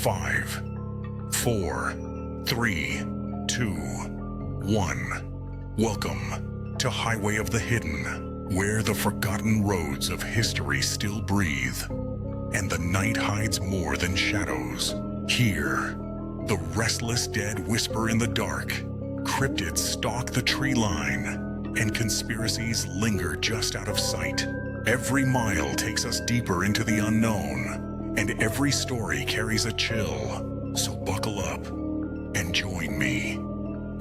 5, 4, 3, 2, 1. Welcome to Highway of the Hidden, where the forgotten roads of history still breathe, and the night hides more than shadows. Here, the restless dead whisper in the dark, cryptids stalk the tree line, and conspiracies linger just out of sight. Every mile takes us deeper into the unknown, and every story carries a chill. So buckle up and join me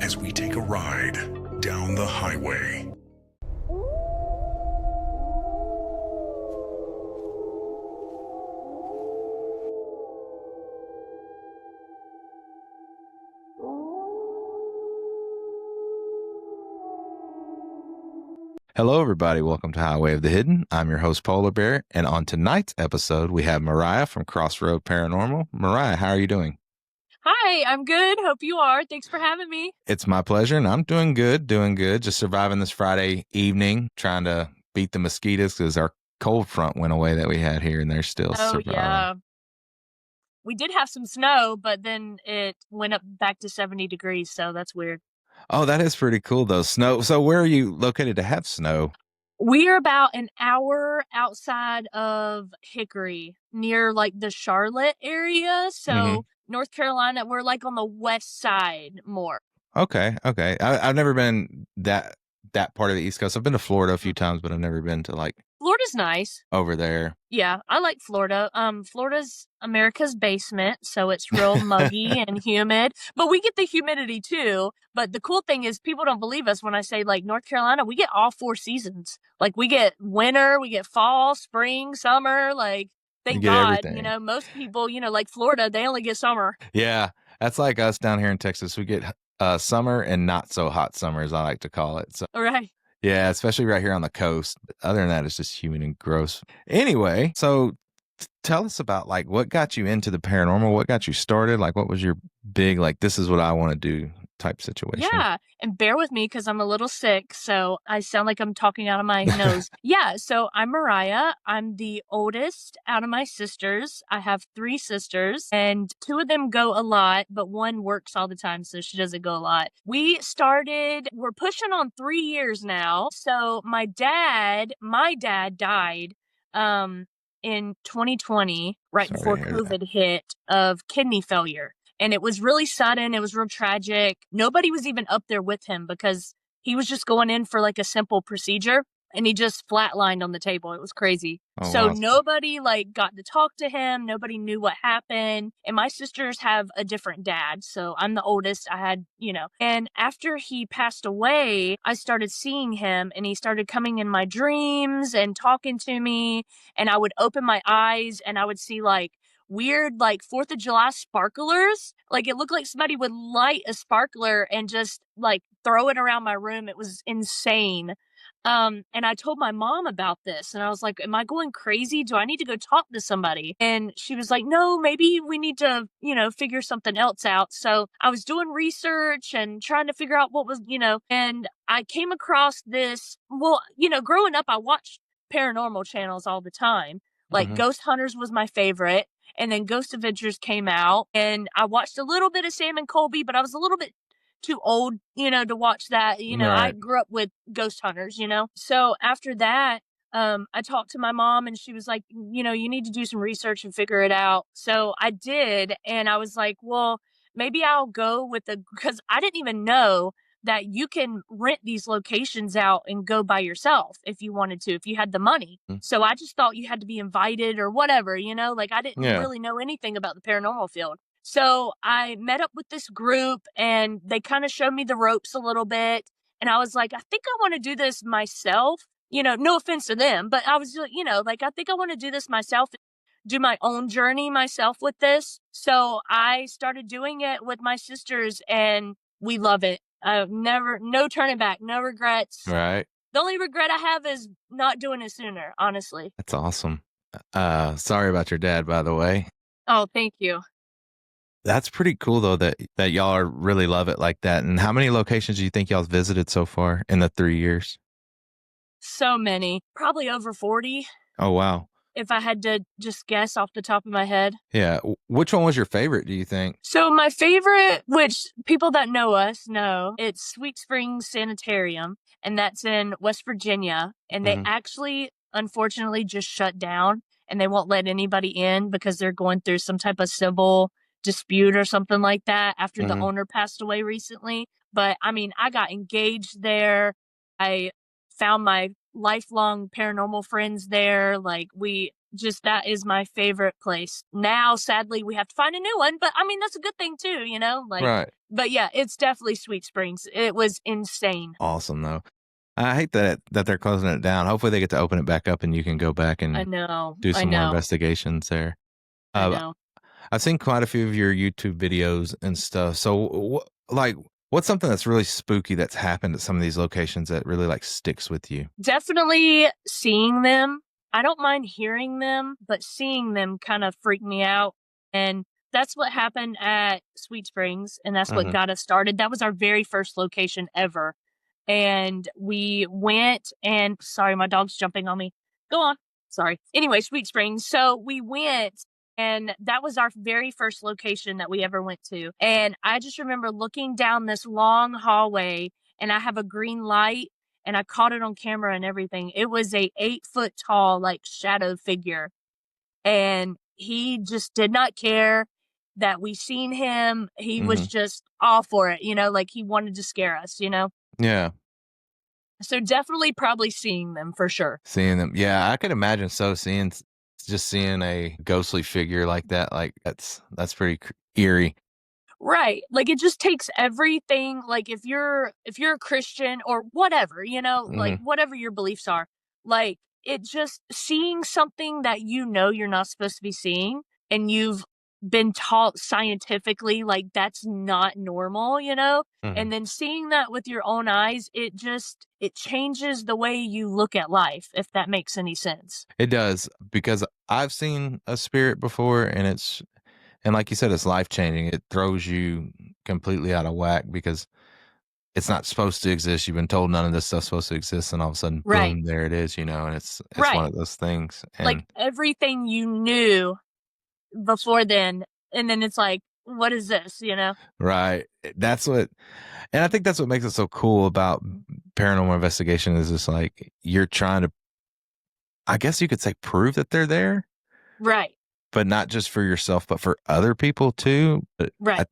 as we take a ride down the highway. Hello, everybody. Welcome to Highway of the Hidden. I'm your host, Polar Bear, and on tonight's episode, we have Mariah from Crossroad Paranormal. Mariah, how are you doing? Hi, I'm good. Hope you are. Thanks for having me. It's my pleasure, and I'm doing good. Just surviving this Friday evening, trying to beat the mosquitoes because our cold front went away that we had here, and they're still surviving. Yeah. We did have some snow, but then it went up back to 70 degrees, so that's weird. Oh, that is pretty cool, though. Snow. So where are you located to have snow? We are about an hour outside of Hickory, near like the Charlotte area. So North Carolina, we're like on the west side more. Okay. I've never been that part of the East Coast. I've been to Florida a few times, but I've never been to like Florida's nice. over there. Yeah, I like Florida. Florida's America's basement, so it's real muggy and humid. But we get the humidity too. But the cool thing is people don't believe us when I say like North Carolina, we get all 4 seasons. Like we get winter, we get fall, spring, summer, like thank God. Everything. You know, most people, like Florida, they only get summer. Yeah, that's like us down here in Texas. We get summer and not so hot summers, I like to call it. So Right. yeah, especially right here on the coast. Other than that, it's just humid and gross. Anyway, so tell us about like what got you into the paranormal, what got you started, like what was your big like this is what I want to do type situation? Yeah, and bear with me because I'm a little sick, so I sound like I'm talking out of my nose. Yeah, so I'm Mariah. I'm the oldest out of my sisters. I have 3 sisters, and 2 of them go a lot, but one works all the time, so she doesn't go a lot. We're pushing on 3 years now. So my dad died in 2020, right before COVID hit, of kidney failure. And it was really sudden. It was real tragic. Nobody was even up there with him because he was just going in for like a simple procedure and he just flatlined on the table. It was crazy. Wow. Nobody like got to talk to him. Nobody knew what happened. And my sisters have a different dad. So I'm the oldest. I had, and after he passed away, I started seeing him and he started coming in my dreams and talking to me. And I would open my eyes and I would see like weird like 4th of July sparklers. Like it looked like somebody would light a sparkler and just like throw it around my room. It was insane. And I told my mom about this and I was like, am I going crazy? Do I need to go talk to somebody? And she was like, no, maybe we need to, figure something else out. So I was doing research and trying to figure out what was, and I came across this. Well, growing up, I watched paranormal channels all the time. Like Ghost Hunters was my favorite. And then Ghost Adventures came out and I watched a little bit of Sam and Colby, but I was a little bit too old, to watch that. Right. I grew up with Ghost Hunters, So after that, I talked to my mom and she was like, you need to do some research and figure it out. So I did. And I was like, well, maybe I'll go because I didn't even know that you can rent these locations out and go by yourself if you wanted to, if you had the money. So I just thought you had to be invited or whatever, like I didn't really know anything about the paranormal field. So I met up with this group and they kind of showed me the ropes a little bit. And I was like, I think I want to do this myself, no offense to them, but I was, I think I want to do this myself, do my own journey myself with this. So I started doing it with my sisters and we love it. No turning back, no regrets. Right. The only regret I have is not doing it sooner, honestly. That's awesome. Sorry about your dad, by the way. Oh, thank you. That's pretty cool though that y'all really love it like that. And how many locations do you think y'all visited so far in the 3 years? So many, probably over 40. Oh, wow. if I had to just guess off the top of my head. Yeah. Which one was your favorite, do you think? So my favorite, which people that know us know, it's Sweet Springs Sanitarium, and that's in West Virginia. And they Mhm. actually, unfortunately, just shut down, and they won't let anybody in because they're going through some type of civil dispute or something like that after the Mhm. owner passed away recently. But I mean, I got engaged there. I found my lifelong paranormal friends there. Like, we just, that is my favorite place. Now, sadly, we have to find a new one, but I mean, that's a good thing too, you know? Like, Right. but yeah, it's definitely Sweet Springs. It was insane. Awesome though. I hate that they're closing it down. Hopefully they get to open it back up and you can go back I and know. do I some more know. investigations there. I Uh, know. I've seen quite a few of your YouTube videos and stuff. So, what's something that's really spooky that's happened at some of these locations that really like sticks with you? Definitely seeing them. I don't mind hearing them, but seeing them kind of freaked me out. And that's what happened at Sweet Springs, and that's what Mhm. got us started. That was our very first location ever. And we went and sorry, my dog's jumping on me. Go on. Sorry. Anyway, Sweet Springs. So we went, and that was our very first location that we ever went to. And I just remember looking down this long hallway, and I have a green light, and I caught it on camera and everything. It was a 8 foot tall, like, shadow figure. And he just did not care that we seen him. He was Mhm. just all for it, you know, like he wanted to scare us, you know? Yeah. So definitely probably seeing them for sure. Seeing them. Yeah, I could imagine just seeing a ghostly figure like that, like that's pretty eerie. Right. Like it just takes everything, like if you're a Christian or whatever, you know, like Mhm. whatever your beliefs are, like it just seeing something that you know you're not supposed to be seeing, and you've been taught scientifically like that's not normal, you know? Mhm. And then seeing that with your own eyes, it changes the way you look at life, if that makes any sense. It does, because I've seen a spirit before and like you said, it's life changing. It throws you completely out of whack because it's not supposed to exist. You've been told none of this stuff's supposed to exist, and all of a sudden, Right. boom, there it is, and it's one Right. of those things. Like And everything you knew before then, and then it's like, what is this, you know? right, and I think that's what makes it so cool about paranormal investigation is just like you're trying to, I guess you could say, prove that they're there, Right. but not just for yourself, but for other people too. But Right.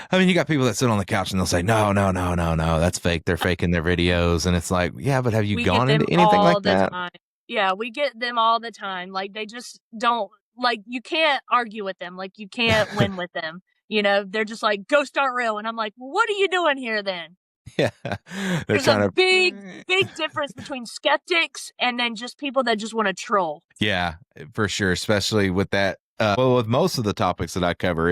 I mean, you got people that sit on the couch and they'll say, no, no, no, no, no, that's fake. They're faking their videos. And it's like, yeah, but have you We get gone them into anything like all the that? time. Yeah, we get them all the time. Like, they just don't, like, you can't argue with them. Like, you can't win with them. You know, they're just like, ghosts aren't real. And I'm like, well, what are you doing here then? Yeah. They're There's a trying big, to, big difference between skeptics and then just people that just want to troll. yeah, for sure. Especially with that. Well, with most of the topics that I cover,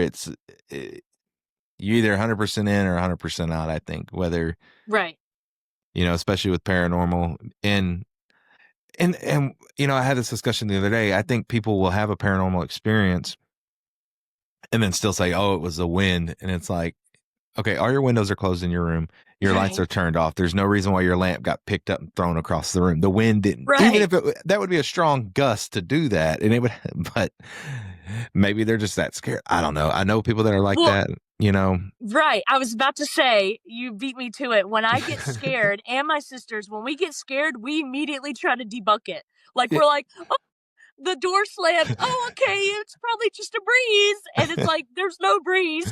you either 100% in or 100% out, I think, whether, Right. especially with paranormal and, I had this discussion the other day. I think people will have a paranormal experience and then still say, oh, it was the wind. And it's like, okay, all your windows are closed in your room. Your lights Right. are turned off. There's no reason why your lamp got picked up and thrown across the room. The wind didn't. Even Right. if that would be a strong gust to do that, and it would. But maybe they're just that scared. I don't know. I know people that are like Well, that. You know. right. I was about to say, you beat me to it. When I get scared, and my sisters, when we get scared, we immediately try to debunk it. Like, Yeah. we're like, oh, the door slammed. Oh, okay, it's probably just a breeze. And it's like, there's no breeze.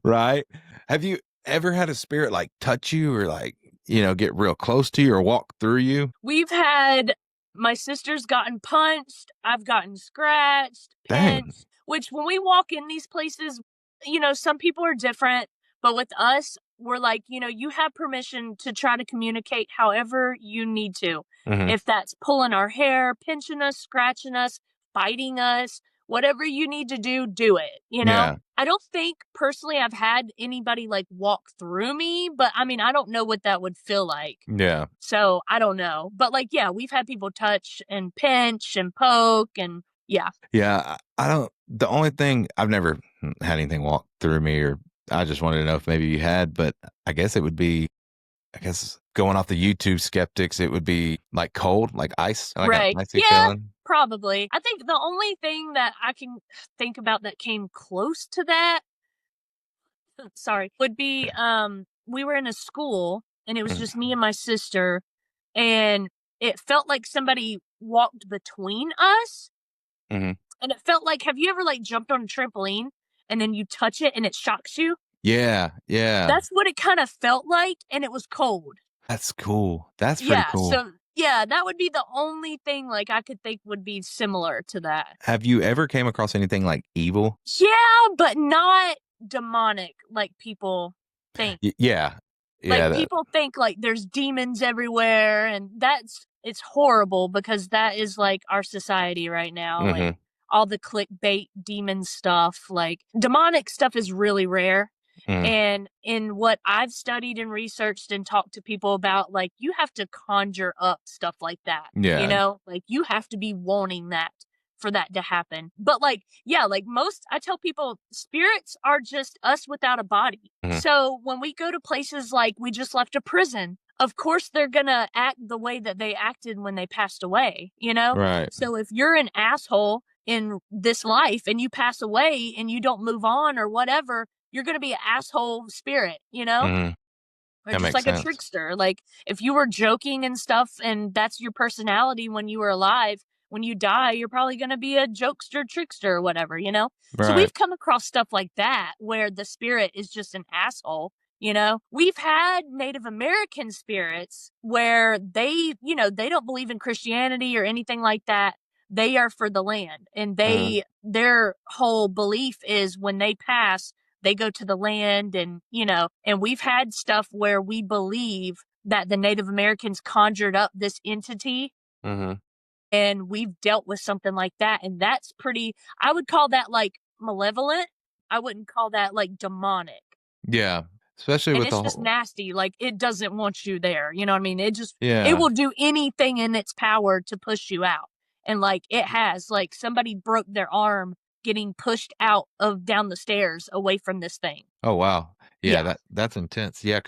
Right. Have you ever had a spirit like touch you or like get real close to you or walk through you? We've had my sister's gotten punched, I've gotten scratched, Dang. pinched, which when we walk in these places, you know, some people are different, but with us, we're like, you know, you have permission to try to communicate however you need to. Hmm. If that's pulling our hair, pinching us, scratching us, biting us, whatever you need to do, do it, you know? Yeah. I don't think personally I've had anybody like walk through me, but I mean, I don't know what that would feel like. Yeah. So I don't know. But like, yeah, we've had people touch and pinch and poke and yeah. Yeah, I don't. The only thing I've never had anything walk through me, or I just wanted to know if maybe you had, but I guess it would be, I guess going off the YouTube skeptics, it would be like cold, like ice, like an Right. icy Yeah. feeling. Probably. I think the only thing that I can think about that came close to that, sorry, would be we were in a school and it was just me and my sister, and it felt like somebody walked between us. Mhm. And it felt like, have you ever like jumped on a trampoline and then you touch it and it shocks you? Yeah, yeah. That's what it kind of felt like, and it was cold. That's cool. That's pretty Yeah, cool. so yeah, that would be the only thing like I could think would be similar to that. Have you ever came across anything like evil? Yeah, but not demonic like people think. Yeah. Yeah, Like people think like there's demons everywhere, and it's horrible because that is like our society right now, and all the clickbait demon stuff. Like demonic stuff is really rare. And in what I've studied and researched and talked to people about, like you have to conjure up stuff like that. You Yeah. know, like you have to be wanting that for that to happen. But like, yeah, like I tell people spirits are just us without a body. So when we go to places like we just left a prison, of course they're going to act the way that they acted when they passed away, you know? Right. So if you're an asshole in this life and you pass away and you don't move on or whatever, you're going to be an asshole spirit, you know? Or That just makes like sense. a trickster. Like if you were joking and stuff and that's your personality when you were alive, when you die, you're probably going to be a jokester, trickster, or whatever, you know? So Right. we've come across stuff like that where the spirit is just an asshole, you know? We've had Native American spirits where they, you know, they don't believe in Christianity or anything like that. They are for the land, and their whole belief is when they pass, they go to the land, and, you know, and we've had stuff where we believe that the Native Americans conjured up this entity, and we've dealt with something like that. And that's pretty, I would call that like malevolent. I wouldn't call that like demonic. Yeah. Especially And with it's the just whole. nasty. Like it doesn't want you there. You know what I mean? It Yeah. will do anything in its power to push you out. And like it has, like somebody broke their arm getting pushed out of down the stairs away from this thing. Oh wow. Yeah, Yeah. that's intense. Yeah,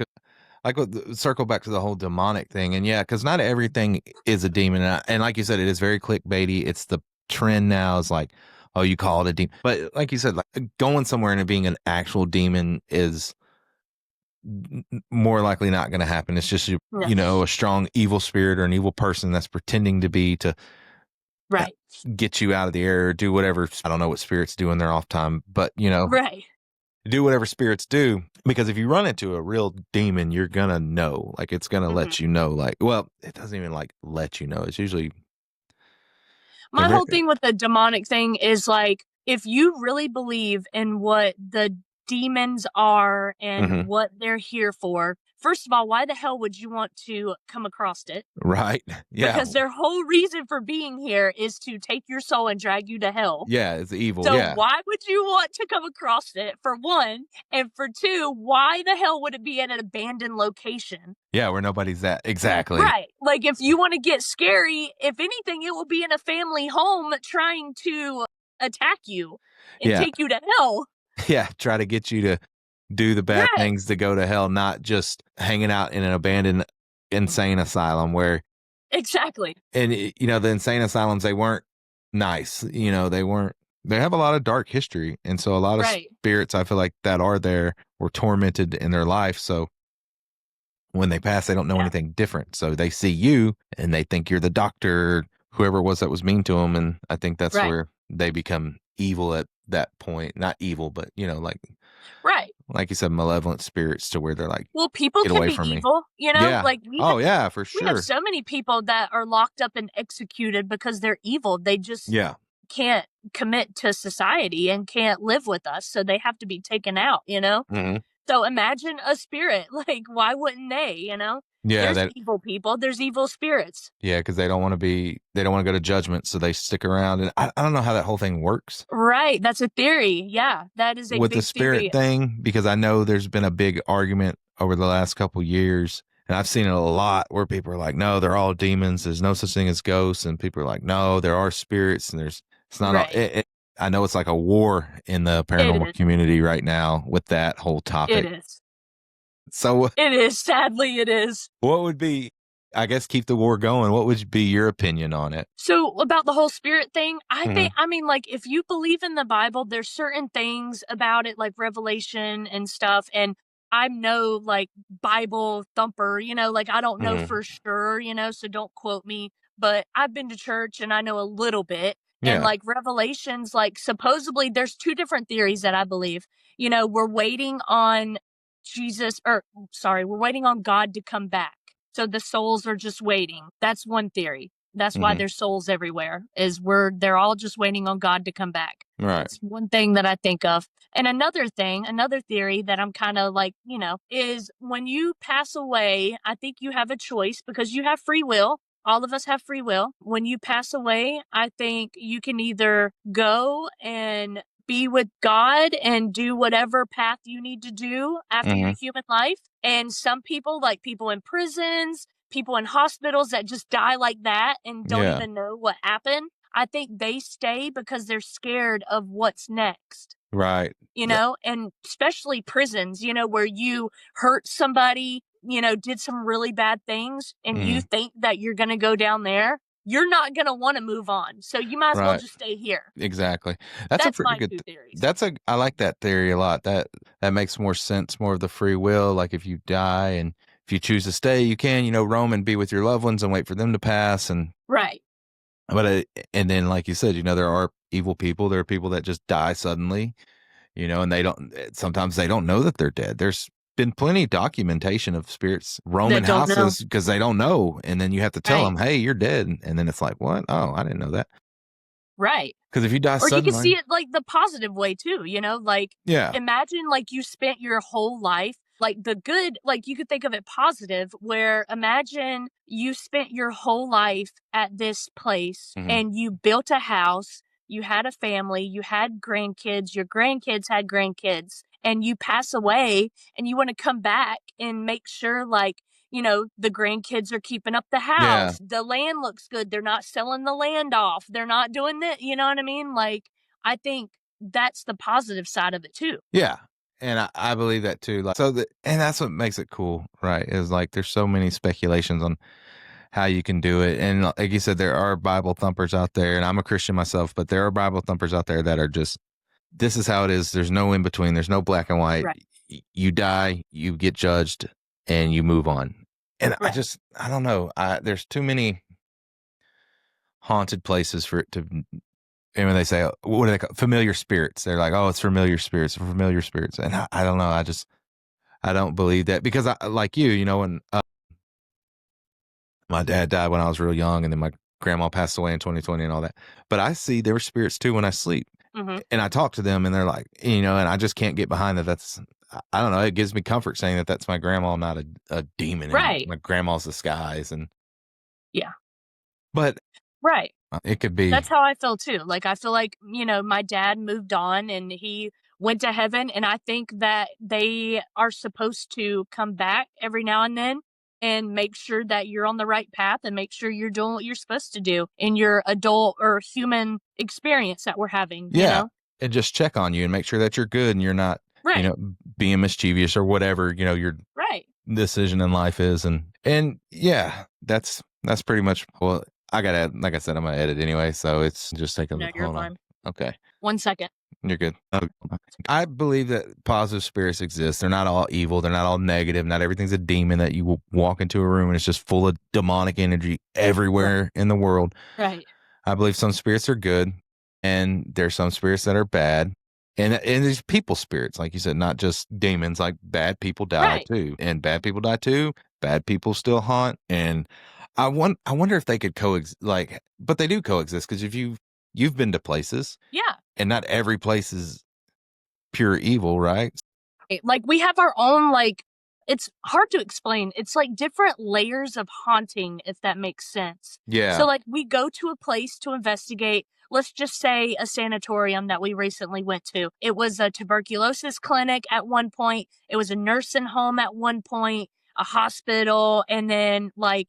like circle back to the whole demonic thing, and yeah, because not everything is a demon, and like you said, it is very clickbaity. It's the trend now is like, oh, you call it a demon, but like you said, like going somewhere and it being an actual demon is more likely not going to happen. It's just No. you know, a strong evil spirit or an evil person that's pretending to be to Right. get you out of the air or do whatever. I don't know what spirits do in their off time, but you know, Right. do whatever spirits do, because if you run into a real demon, you're gonna know, like it's gonna let you know, like, well, it doesn't even like let you know, it's usually My whole thing with the demonic thing is like, if you really believe in what the demons are and what they're here for, first of all, why the hell would you want to come across it? right. Yeah, Because their whole reason for being here is to take your soul and drag you to hell. yeah, it's evil. So Yeah, why would you want to come across it, for one? And for two, why the hell would it be at an abandoned location? yeah, where nobody's at. Exactly. Right. Like if you want to get scary, if anything, it will be in a family home trying to attack you and Yeah. take you to hell. Yeah, try to get you to do the bad Right. things to go to hell, not just hanging out in an abandoned insane asylum where, Exactly. and you know, the insane asylums, they weren't nice, you know, they have a lot of dark history, and so a lot of Right. spirits, I feel like, that are there were tormented in their life, so when they pass, they don't know anything different, so they see you and they think you're the doctor, whoever it was that was mean to them, and I think that's where they become evil at that point. Not evil, but you know, Right. like you said, malevolent spirits, to where they're like, Well, people get can away be from me. evil, you know? Yeah. Like Yeah, for we have sure. so many people that are locked up and executed because they're evil. They just Yeah. can't commit to society and can't live with us, so they have to be taken out, you know? So imagine a spirit. Like, why wouldn't they, you know? Yeah, There's evil people, there's evil spirits. yeah, because they don't want to go to judgment, so they stick around. And I don't know how that whole thing works Right, that's a theory. Yeah, that is a with big the spirit theory. thing, because I know there's been a big argument over the last couple years, and I've seen it a lot where people are like, no, they're all demons. There's no such thing as ghosts. And people are like, no, there are spirits, and it's not all, I know it's like a war in the paranormal community right now with that whole topic. It is. So It is. Sadly, it is. what would be, I guess keep the war going, what would be your opinion on it? So about the whole spirit thing, I Mhm. think, I mean, like, if you believe in the Bible, there's certain things about it, like Revelation and stuff. And I'm no like Bible thumper, like I don't know Mhm. for sure, so don't quote me. But I've been to church and I know a little bit. And Yeah. like Revelations, like supposedly there's two different theories that I believe. We're waiting on Jesus, or sorry, we're waiting on God to come back. So the souls are just waiting. That's one theory. That's why Mhm. there's souls everywhere, is they're all just waiting on God to come back. Right. That's one thing that I think of. And another thing, another theory that I'm kind of like, is when you pass away, I think you have a choice because you have free will. All of us have free will. When you pass away, I think you can either go and be with God and do whatever path you need to do after your Mhm. human life. And some people, like people in prisons, people in hospitals that just die like that and don't Yeah. even know what happened, I think they stay because they're scared of what's next. Right. And especially prisons, where you hurt somebody, did some really bad things and you Mhm. think that you're going to go down there, you're not going to want to move on. So you might as well Right. just stay here. Exactly. That's a That's pretty my good two theories. I like that theory a lot. That makes more sense, more of the free will. Like if you die and if you choose to stay, you can, roam and be with your loved ones and wait for them to pass. Right. But and then like you said, there are evil people. There are people that just die suddenly, and sometimes they don't know that they're dead. There's been plenty of documentation of spirits roaming That don't know. houses because they don't know. And then you have to tell Right. them, hey, you're dead. And then it's like, what? Oh, I didn't know that. Right. Because if you die Or you can see suddenly, it like the positive way too, like yeah. imagine like you spent your whole life, like the good, like you could think of it positive, where imagine you spent your whole life at this place Mhm. and you built a house, you had a family, you had grandkids, your grandkids had grandkids, and you pass away and you want to come back and make sure like the grandkids are keeping up the Yeah. house. The land looks good. They're not selling the land off. They're not doing that. You know what I mean? Like, I think that's the positive side of it too. Yeah. And I believe that too. Like, and that's what makes it cool, right? Is like there's so many speculations on how you can do it. And like you said, there are Bible thumpers out there, and I'm a Christian myself, but there are Bible thumpers out there that are just, this is how it is. There's no in between. There's no black and white. Right. You die, you get judged, and you move on. And Right. I don't know. There's too many haunted places for it to. And when they say, what do they call familiar spirits? They're like, oh, it's familiar spirits, familiar spirits. And I don't know. I don't believe that because like when my dad died when I was real young and then my grandma passed away in 2020 and all that. But I see their spirits too when I sleep Hmm. and I talk to them and they're like, and I just can't get behind that. I don't know. It gives me comfort saying that that's my grandma, not a demon in Right. my grandma's disguise. Yeah. But Right. it could be, That's how I feel too. Like, I feel like, my dad moved on and he went to heaven. And I think that they are supposed to come back every now and then and make sure that you're on the right path and make sure you're doing what you're supposed to do in your adult or human experience that we're having, yeah. And just check on you and make sure that you're good and you're not, Right. being mischievous or whatever, your Right. decision in life is. And yeah, that's pretty much, well, I gotta, like I said, I'm gonna edit anyway. So it's just take a No, look. you're Hold on. fine. Okay. 1 second. You're good. I believe that positive spirits exist. They're not all evil. They're not all negative. Not everything's a demon that you will walk into a room and it's just full of demonic energy everywhere in the world. Right. I believe some spirits are good and there's some spirits that are bad. And these people spirits, like you said, not just demons, like bad people die Right. too. And bad people die too. Bad people still haunt. And I wonder if they could coexist, but they do coexist because if you've been to places Yeah. and not every place is pure evil, right? Like, we have our own, like, it's hard to explain. It's like different layers of haunting, if that makes sense. Yeah. So, like, we go to a place to investigate. Let's just say a sanatorium that we recently went to. It was a tuberculosis clinic at one point. It was a nursing home at one point, a hospital, and then like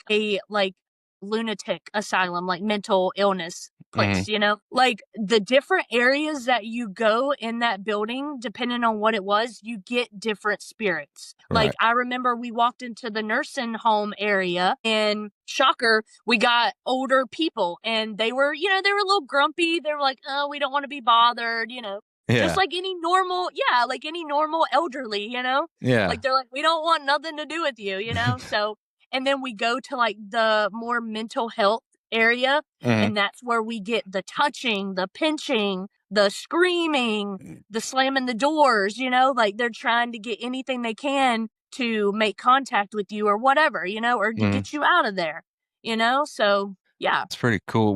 lunatic asylum, like mental illness place, like the different areas that you go in that building, depending on what it was, you get different spirits. Like Right. I remember we walked into the nursing home area and shocker, we got older people and they were, they were a little grumpy. They were like, oh, we don't want to be bothered, just Yeah. like any normal, like any normal elderly, Yeah. like they're like, we don't want nothing to do with you, so, and then we go to like the more mental health area, and that's where we get the touching, the pinching, the screaming, the slamming the doors, like they're trying to get anything they can to make contact with you or whatever, or to get you out of there, so yeah. It's pretty cool.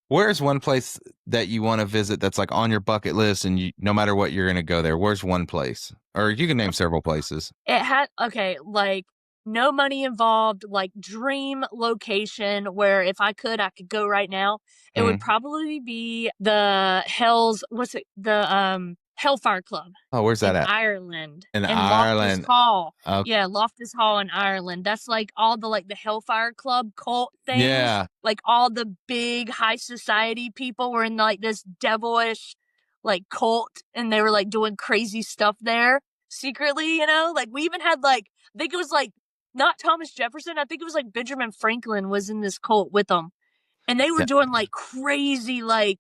Where's one place that you want to visit that's like on your bucket list and no matter what, you're going to go there? Where's one place? Or you can name several places. It had, okay, like no money involved, like dream location where if I could go right now. It would probably be the Hellfire Club. Oh, where's that at? Ireland. In Loftus Ireland. Hall. Okay. Yeah, Loftus Hall in Ireland. That's like all the like the Hellfire Club cult things. Yeah. Like all the big high society people were in like this devilish like cult and they were like doing crazy stuff there secretly, like we even had like, I think it was like not Thomas Jefferson, I think it was like Benjamin Franklin was in this cult with them. And they were doing like crazy like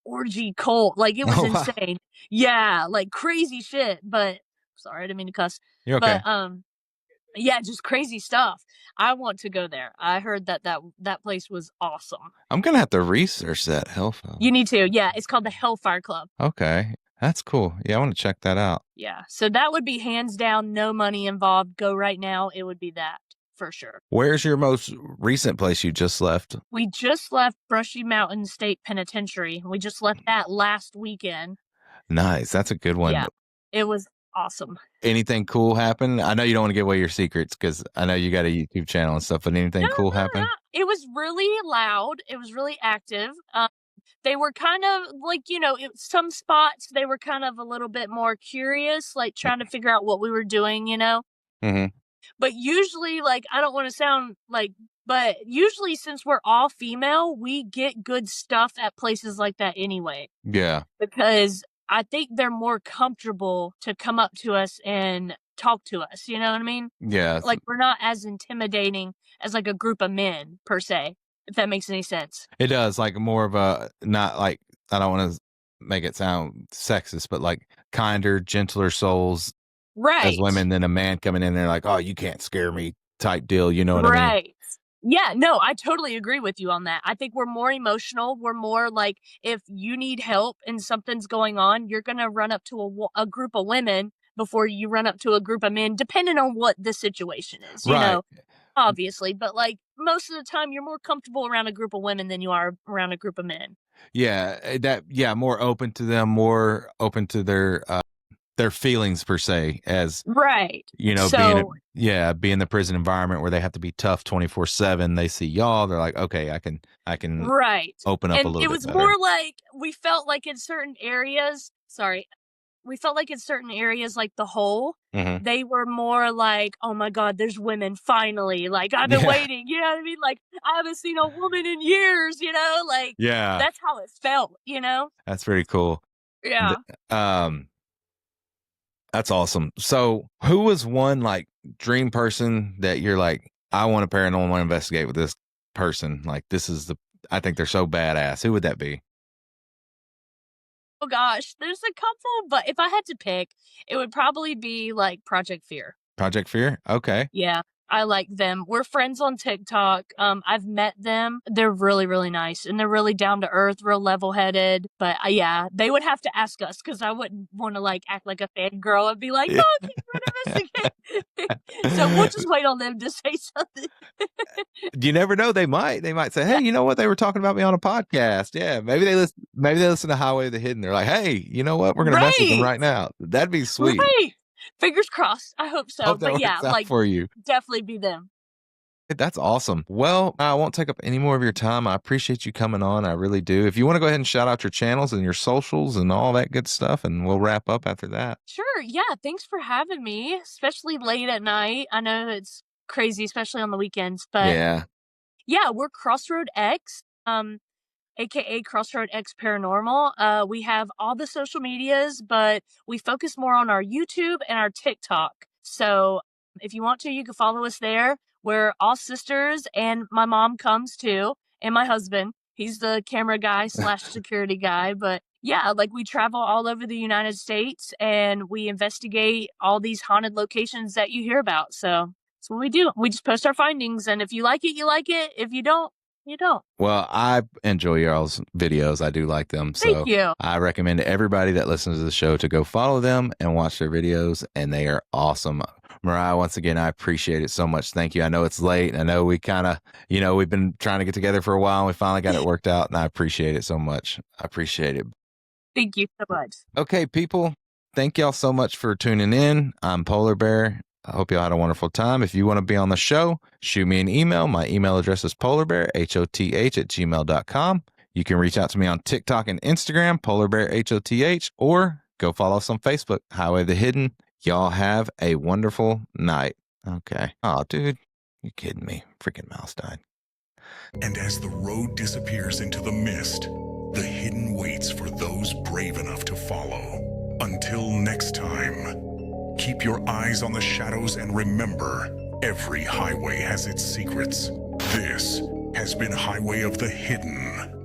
orgy cult. Like it was insane. Yeah, like crazy shit. But sorry, I didn't mean to cuss. You're okay. But yeah, just crazy stuff. I want to go there. I heard that place was awesome. I'm gonna have to research that Hellfire. You need to. Yeah, it's called the Hellfire Club. Okay, that's cool. Yeah, I want to check that out. Yeah, so that would be hands down, no money involved. Go right now. It would be that. For sure. Where's your most recent place you just left? We just left Brushy Mountain State Penitentiary. We just left that last weekend. Nice. That's a good one. Yeah, it was awesome. Anything cool happen? I know you don't want to give away your secrets because I know you got a YouTube channel and stuff, but anything cool happen? It was really loud. It was really active. They were kind of like, some spots, they were kind of a little bit more curious, like trying to figure out what we were doing, Mm-hmm. But usually, like, I don't want to sound like, but usually since we're all female, we get good stuff at places like that anyway. Yeah. Because I think they're more comfortable to come up to us and talk to us. You know what I mean? Yeah. Like, we're not as intimidating as like a group of men per se, if that makes any sense. It does. Like more of a, not like, I don't want to make it sound sexist, but like kinder, gentler souls. Right. As women than a man coming in there like, oh, you can't scare me type deal. You know what I mean? Right. Yeah, no, I totally agree with you on that. I think we're more emotional. We're more like, if you need help and something's going on, you're going to run up to a group of women before you run up to a group of men, depending on what the situation is, you know, obviously. But like most of the time, you're more comfortable around a group of women than you are around a group of men. Yeah. More open to them, more open to their feelings per se, as right, being the prison environment where they have to be tough 24/7. They see y'all, they're like, okay, I can right open up and a little bit. It was better. more like we felt like in certain areas. Like the Hole, they were more like, oh my God, there's women finally. Like I've been waiting. You know what I mean? Like I haven't seen a woman in years. Like that's how it felt. That's pretty cool. Yeah. That's awesome. So who was one like dream person that you're like, I want to paranormal investigate with this person? Like I think they're so badass. Who would that be? Oh gosh, there's a couple, but if I had to pick, it would probably be like Project Fear. Project Fear? Okay. Yeah. I like them. We're friends on TikTok. I've met them. They're really, really nice. And they're really down to earth, real level headed. But yeah, they would have to ask us because I wouldn't want to like act like a fangirl and be like, oh, can you investigate? So we'll just wait on them to say something. You never know. They might say, hey, you know what? They were talking about me on a podcast. Yeah. Maybe they listen to Highway of the Hidden. They're like, hey, you know what? We're going to mess with them right now. That'd be sweet. Right. Fingers crossed. I hope so. But yeah, like for you. Definitely be them. That's awesome. Well, I won't take up any more of your time. I appreciate you coming on. I really do. If you want to go ahead and shout out your channels and your socials and all that good stuff, and we'll wrap up after that. Sure. Yeah. Thanks for having me, especially late at night. I know it's crazy, especially on the weekends, but yeah. Yeah, we're Crossroad X, aka Crossroad X Paranormal. We have all the social medias, but we focus more on our YouTube and our TikTok. So if you want to, you can follow us there. We're all sisters, and my mom comes too, and my husband. He's the camera guy slash security guy. But yeah, like we travel all over the United States and we investigate all these haunted locations that you hear about. So that's what we do. We just post our findings, and if you like it, you like it. If you don't, you don't. Well, I enjoy y'all's videos. I do like them. Thank So you. I recommend everybody that listens to the show to go follow them and watch their videos, and they are awesome. Mariah, once again, I appreciate it so much. Thank you. I know it's late. I know we kind of, we've been trying to get together for a while, and we finally got it worked out, and I appreciate it so much. I appreciate it. Thank you so much. Okay, people, thank y'all so much for tuning in. I'm Polar Bear. I hope y'all had a wonderful time. If you want to be on the show, shoot me an email. My email address is polarbear, hoth@gmail.com. You can reach out to me on TikTok and Instagram, polarbearhoth, or go follow us on Facebook, Highway of the Hidden. Y'all have a wonderful night. Okay. Oh, dude, you're kidding me. Freaking mouse died. And as the road disappears into the mist, the hidden waits for those brave enough to follow. Until next time, keep your eyes on the shadows and remember, every highway has its secrets. This has been Highway of the Hidden.